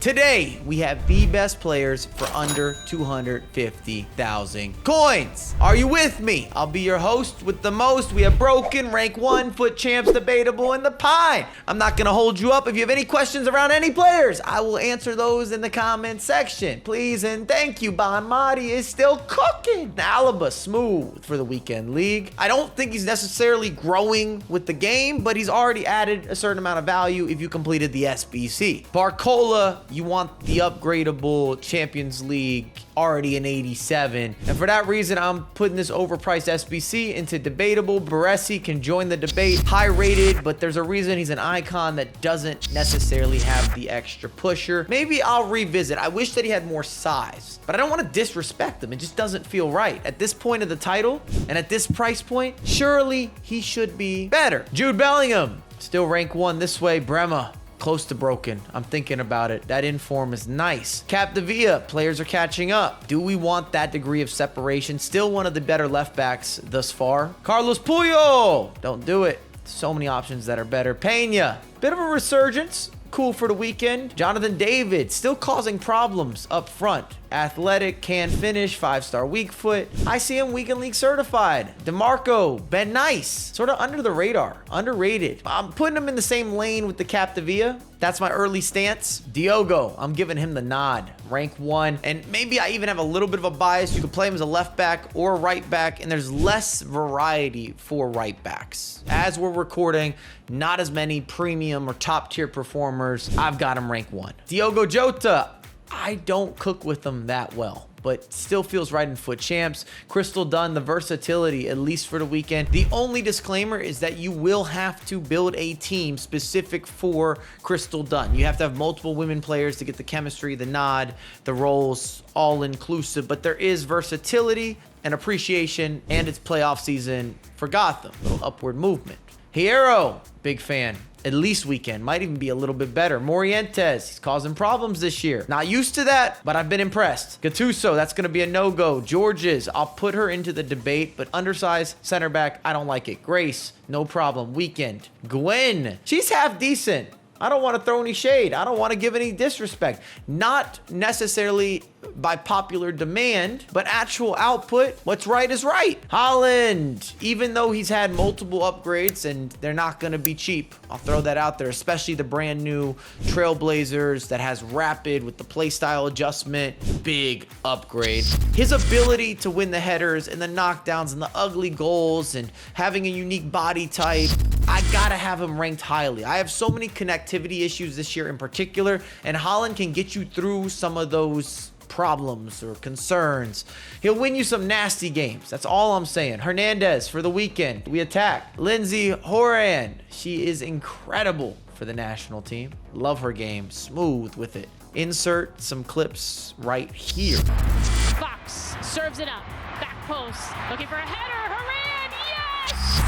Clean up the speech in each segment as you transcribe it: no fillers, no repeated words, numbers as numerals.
Today, we have the best players for under 250,000 coins. Are you with me? I'll be your host with the most. We have Broken, Rank 1, Foot Champs, Debatable, and the Pie. I'm not going to hold you up. If you have any questions around any players, I will answer those in the comment section. Please and thank you. Bon Madi is still cooking. Alaba, smooth for the weekend league. I don't think he's necessarily growing with the game, but he's already added a certain amount of value if you completed the SBC. Barcola, you want the upgradable Champions League, already an 87. And for that reason, I'm putting this overpriced SBC into Debatable. Baresi can join the debate. High rated, but there's a reason he's an icon that doesn't necessarily have the extra pusher. Maybe I'll revisit. I wish that he had more size, but I don't want to disrespect him. It just doesn't feel right. At this point of the title and at this price point, surely he should be better. Jude Bellingham, still rank 1 this way. Brema, close to broken. I'm thinking about it. That inform is nice. Capdevia, players are catching up. Do we want that degree of separation? Still one of the better left backs thus far. Carlos Puyol, don't do it. So many options that are better. Pena, bit of a resurgence. Cool for the weekend. Jonathan David, still causing problems up front. Athletic, can finish, 5-star weak foot. I see him weekend league certified. DeMarco, been nice. Sort of under the radar, underrated. I'm putting him in the same lane with the Capdevia. That's my early stance. Diogo, I'm giving him the nod. Rank 1. And maybe I even have a little bit of a bias. You can play him as a left back or a right back, and there's less variety for right backs. As we're recording, not as many premium or top tier performers. I've got him rank 1. Diogo Jota, I don't cook with them that well, but still feels right in Foot Champs. Crystal Dunn, the versatility, at least for the weekend. The only disclaimer is that you will have to build a team specific for Crystal Dunn. You have to have multiple women players to get the chemistry, the nod, the roles, all inclusive, but there is versatility and appreciation, and it's playoff season for Gotham. Little upward movement. Hierro, big fan. At least weekend, might even be a little bit better. Morientes, he's causing problems this year. Not used to that, but I've been impressed. Gattuso, that's going to be a no-go. Georges, I'll put her into the debate, but undersized center back, I don't like it. Grace, no problem. Weekend. Gwen, she's half decent. I don't want to throw any shade. I don't want to give any disrespect. Not necessarily by popular demand, but actual output. What's right is right. Holland, even though he's had multiple upgrades and they're not going to be cheap, I'll throw that out there, especially the brand new Trailblazers that has rapid with the playstyle adjustment. Big upgrade. His ability to win the headers and the knockdowns and the ugly goals and having a unique body type, I gotta have him ranked highly. I have so many connectivity issues this year in particular, and Holland can get you through some of those problems or concerns. He'll win you some nasty games. That's all I'm saying. Hernandez for the weekend. We attack. Lindsay Horan. She is incredible for the national team. Love her game. Smooth with it. Insert some clips right here. Fox serves it up. Back post. Looking for a header. Horan.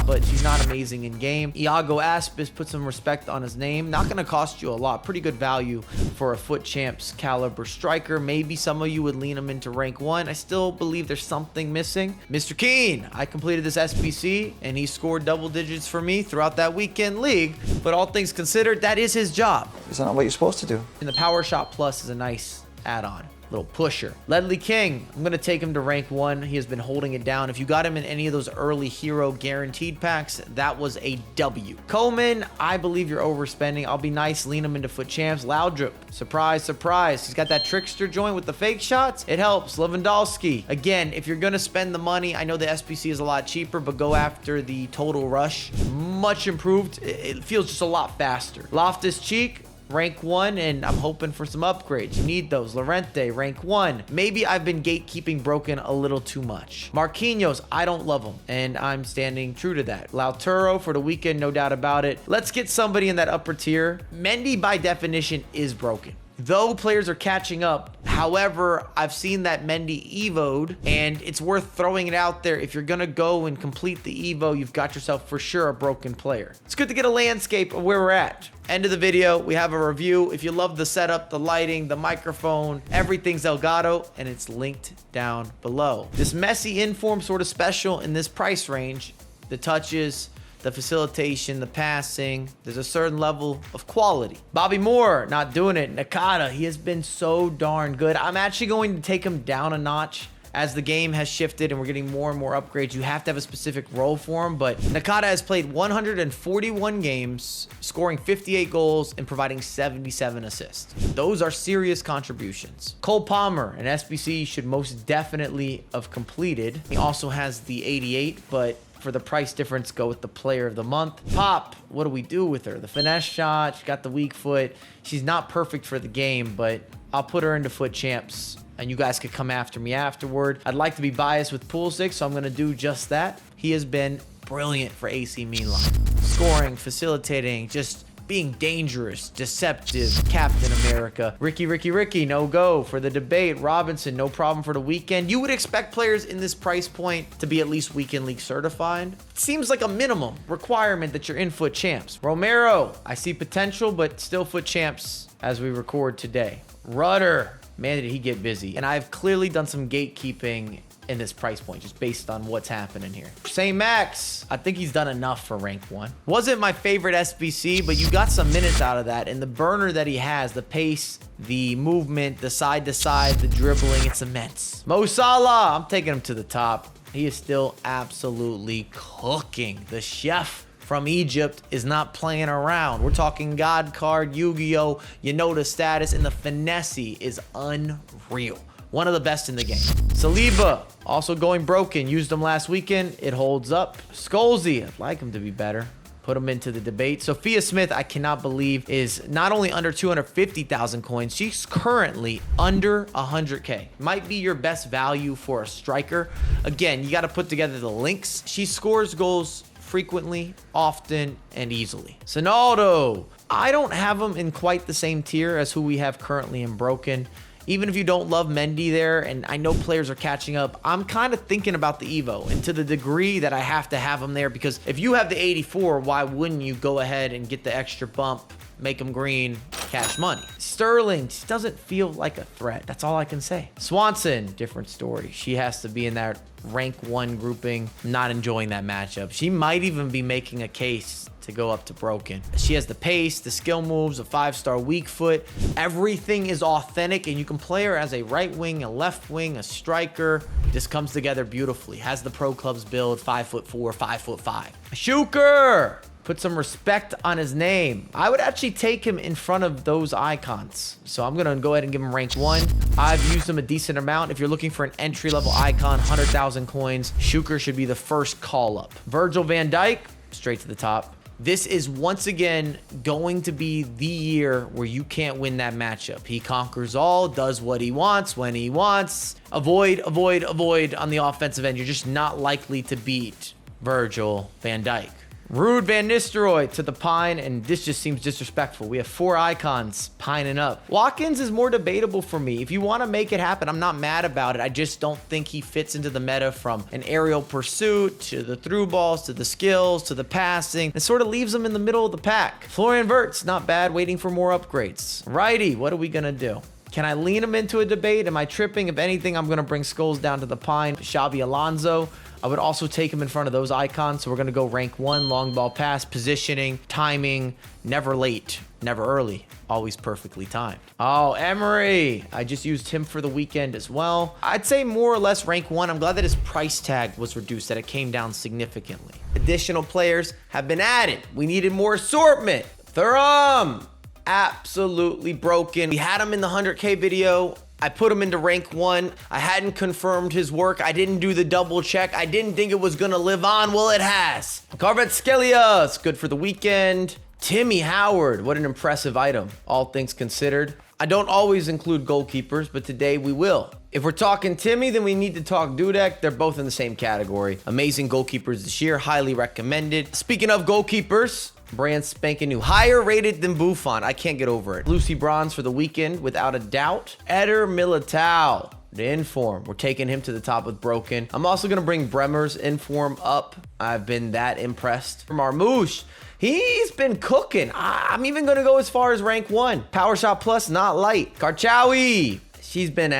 But she's not amazing in game. Iago Aspas, put some respect on his name. Not going to cost you a lot. Pretty good value for a Foot Champs caliber striker. Maybe some of you would lean him into rank 1. I still believe there's something missing. Mr. Keane, I completed this SBC and he scored double digits for me throughout that weekend league. But all things considered, that is his job. Is that not what you're supposed to do? And the Power Shot Plus is a nice add-on. Little pusher. Ledley King, I'm going to take him to rank 1. He has been holding it down. If you got him in any of those early hero guaranteed packs, that was a W. Coleman, I believe you're overspending. I'll be nice, lean him into Foot Champs. Loudrip, surprise, surprise. He's got that trickster joint with the fake shots. It helps. Lewandowski, again, if you're going to spend the money, I know the SBC is a lot cheaper, but go after the Total Rush. Much improved. It feels just a lot faster. Loftus-Cheek, rank 1, and I'm hoping for some upgrades. You need those. Lorente, rank 1. Maybe I've been gatekeeping Broken a little too much. Marquinhos, I don't love him, and I'm standing true to that. Lautaro for the weekend, no doubt about it. Let's get somebody in that upper tier. Mendy, by definition, is broken. Though players are catching up, however, I've seen that Mendy evo'd, and it's worth throwing it out there. If you're going to go and complete the evo, you've got yourself for sure a broken player. It's good to get a landscape of where we're at. End of the video, we have a review. If you love the setup, the lighting, the microphone, everything's Elgato, and it's linked down below. This messy inform sort of special in this price range, the touches, the facilitation, the passing. There's a certain level of quality. Bobby Moore, not doing it. Nakata, he has been so darn good. I'm actually going to take him down a notch. As the game has shifted and we're getting more and more upgrades, you have to have a specific role for him. But Nakata has played 141 games, scoring 58 goals and providing 77 assists. Those are serious contributions. Cole Palmer, an SBC, should most definitely have completed. He also has the 88, but for the price difference, go with the player of the month. Pop, what do we do with her? The finesse shot, she got the weak foot. She's not perfect for the game, but I'll put her into foot champs. And you guys could come after me afterward. I'd like to be biased with Pulisic, so I'm going to do just that. He has been brilliant for AC Milan. Scoring, facilitating, just being dangerous, deceptive, Captain America. Ricky, no go for the debate. Robinson, no problem for the weekend. You would expect players in this price point to be at least weekend league certified. It seems like a minimum requirement that you're in foot champs. Romero, I see potential, but still foot champs as we record today. Rudder. Man, did he get busy. And I've clearly done some gatekeeping in this price point, just based on what's happening here. St. Max, I think he's done enough for rank 1. Wasn't my favorite SBC, but you got some minutes out of that. And the burner that he has, the pace, the movement, the side to side, the dribbling, it's immense. Mo Salah, I'm taking him to the top. He is still absolutely cooking. The chef from Egypt is not playing around. We're talking God card, Yu-Gi-Oh! You know the status, and the finesse is unreal. One of the best in the game. Saliba, also going broken. Used him last weekend. It holds up. Scholesy, I'd like him to be better. Put him into the debate. Sophia Smith, I cannot believe, is not only under 250,000 coins, she's currently under 100K. Might be your best value for a striker. Again, you got to put together the links. She scores goals frequently, often, and easily. Sonaldo, I don't have him in quite the same tier as who we have currently in Broken. Even if you don't love Mendy there, and I know players are catching up, I'm kind of thinking about the Evo, and to the degree that I have to have him there, because if you have the 84, why wouldn't you go ahead and get the extra bump, make him green, cash money? Sterling just doesn't feel like a threat. That's all I can say. Swanson, different story. She has to be in that rank 1 grouping. Not enjoying that matchup. She might even be making a case to go up to Broken. She has the pace, the skill moves, a 5-star weak foot. Everything is authentic, and you can play her as a right wing, a left wing, a striker. This comes together beautifully. Has the pro clubs build, 5'4", 5'5". Shuker! Put some respect on his name. I would actually take him in front of those icons. So I'm gonna go ahead and give him rank 1. I've used him a decent amount. If you're looking for an entry-level icon, 100,000 coins, Shuker should be the first call up. Virgil van Dijk, straight to the top. This is once again going to be the year where you can't win that matchup. He conquers all, does what he wants, when he wants. Avoid on the offensive end. You're just not likely to beat Virgil van Dijk. Ruud van Nistelrooy to the pine, and this just seems disrespectful. We have 4 icons pining up. Watkins is more debatable for me. If you want to make it happen, I'm not mad about it. I just don't think he fits into the meta from an aerial pursuit to the through balls to the skills to the passing. It sort of leaves him in the middle of the pack. Florian Wirtz, not bad, waiting for more upgrades. Righty, what are we going to do? Can I lean him into a debate? Am I tripping? If anything, I'm going to bring Skulls down to the pine. Xabi Alonso. I would also take him in front of those icons. So we're going to go rank 1, long ball pass, positioning, timing, never late, never early, always perfectly timed. Oh, Emery. I just used him for the weekend as well. I'd say more or less rank 1. I'm glad that his price tag was reduced, that it came down significantly. Additional players have been added. We needed more assortment. Thuram, absolutely broken. We had him in the 100K video. I put him into rank 1. I hadn't confirmed his work. I didn't do the double check. I didn't think it was gonna live on. Well, it has. Kvaratskhelia, it's good for the weekend. Timmy Howard, what an impressive item, all things considered. I don't always include goalkeepers, but today we will. If we're talking Timmy, then we need to talk Dudek. They're both in the same category. Amazing goalkeepers this year, highly recommended. Speaking of goalkeepers, brand spanking new, higher rated than Buffon. I can't get over it. Lucy Bronze for the weekend, without a doubt. Eder Militao, the inform. We're taking him to the top with broken. I'm also gonna bring Bremer's inform up. I've been that impressed. From Marmouche, he's been cooking. I'm even gonna go as far as rank 1. Power shot plus, not light. Karchawi, she's been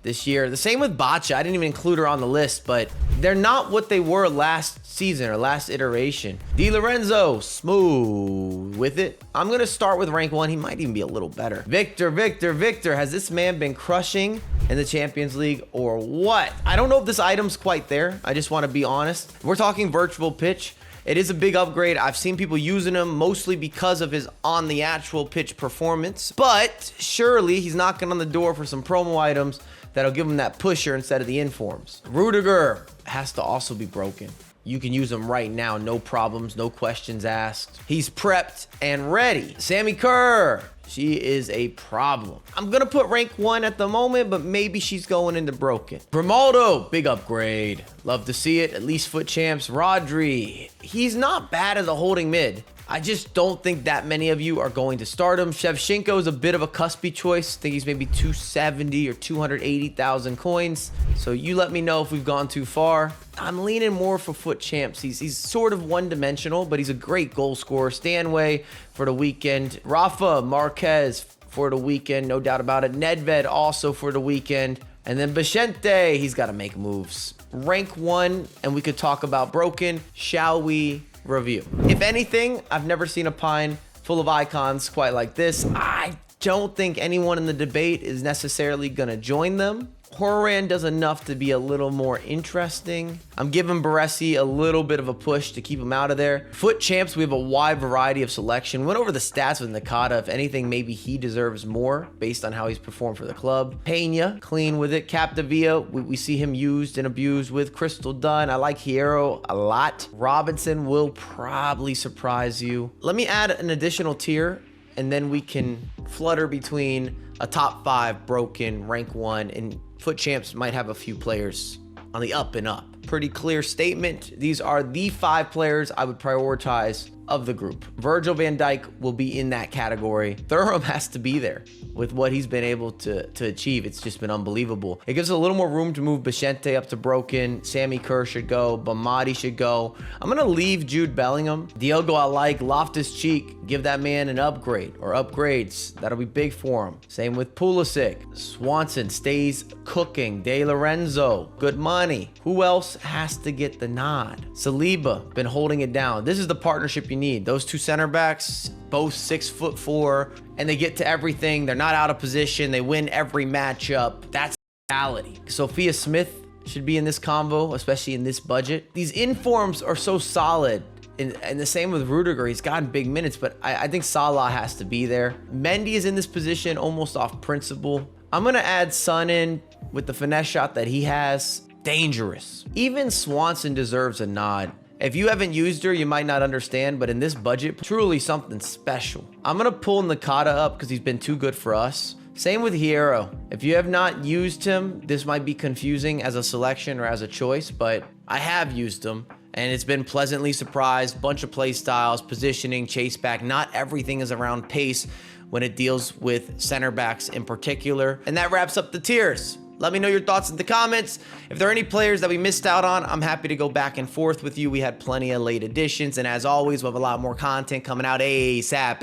this year. The same with Bacha. I didn't even include her on the list, but they're not what they were last season or last iteration. Di Lorenzo, smooth with it. I'm gonna start with rank 1. He might even be a little better. Victor. Has this man been crushing in the Champions League or what? I don't know if this item's quite there. I just want to be honest. We're talking virtual pitch. It is a big upgrade. I've seen people using him mostly because of his on the actual pitch performance, but surely he's knocking on the door for some promo items that'll give him that pusher instead of the informs. Rudiger has to also be broken. You can use him right now, no problems, no questions asked. He's prepped and ready. Sammy Kerr, she is a problem. I'm gonna put rank 1 at the moment, but maybe she's going into broken. Grimaldo, big upgrade. Love to see it, at least foot champs. Rodri, he's not bad as a holding mid. I just don't think that many of you are going to start him. Shevchenko is a bit of a cuspy choice. I think he's maybe 270 or 280,000 coins. So you let me know if we've gone too far. I'm leaning more for foot champs. He's sort of one-dimensional, but he's a great goal scorer. Stanway for the weekend. Rafa Marquez for the weekend, no doubt about it. Nedved also for the weekend. And then Vicente, he's got to make moves. Rank 1, and we could talk about broken. Shall we review? If anything, I've never seen a pine full of icons quite like this. I don't think anyone in the debate is necessarily going to join them. Horan does enough to be a little more interesting. I'm giving Baresi a little bit of a push to keep him out of there. Foot champs, we have a wide variety of selection. Went over the stats with Nakata. If anything, maybe he deserves more based on how he's performed for the club. Pena, clean with it. Capdevia, we see him used and abused with. Crystal Dunn, I like Hierro a lot. Robinson will probably surprise you. Let me add an additional tier, and then we can flutter between a top 5 broken, rank 1, and foot champs might have a few players on the up and up. Pretty clear statement. These are the 5 players I would prioritize of the group. Virgil van Dijk will be in that category. Thuram has to be there with what he's been able to achieve. It's just been unbelievable. It gives a little more room to move Vicente up to broken. Sammy Kerr should go. Bamadi should go. I'm going to leave Jude Bellingham. Diogo I like. Loftus-Cheek, give that man an upgrade or upgrades. That'll be big for him. Same with Pulisic. Swanson stays cooking. De Lorenzo, good money. Who else has to get the nod? Saliba, been holding it down. This is the partnership you need. Those 2 center backs, both 6'4", and they get to everything. They're not out of position. They win every matchup. That's reality. Sophia Smith should be in this combo, especially in this budget. These informs are so solid. And the same with Rudiger. He's gotten big minutes, but I think Salah has to be there. Mendy is in this position almost off principle. I'm going to add Son in with the finesse shot that he has. Dangerous. Even Swanson deserves a nod. If you haven't used her, you might not understand, but in this budget, truly something special. I'm going to pull Nakata up because he's been too good for us. Same with Hierro. If you have not used him, this might be confusing as a selection or as a choice, but I have used him and it's been pleasantly surprised. Bunch of play styles, positioning, chase back. Not everything is around pace when it deals with center backs in particular. And that wraps up the tiers. Let me know your thoughts in the comments. If there are any players that we missed out on, I'm happy to go back and forth with you. We had plenty of late additions, and as always, we'll have a lot more content coming out ASAP.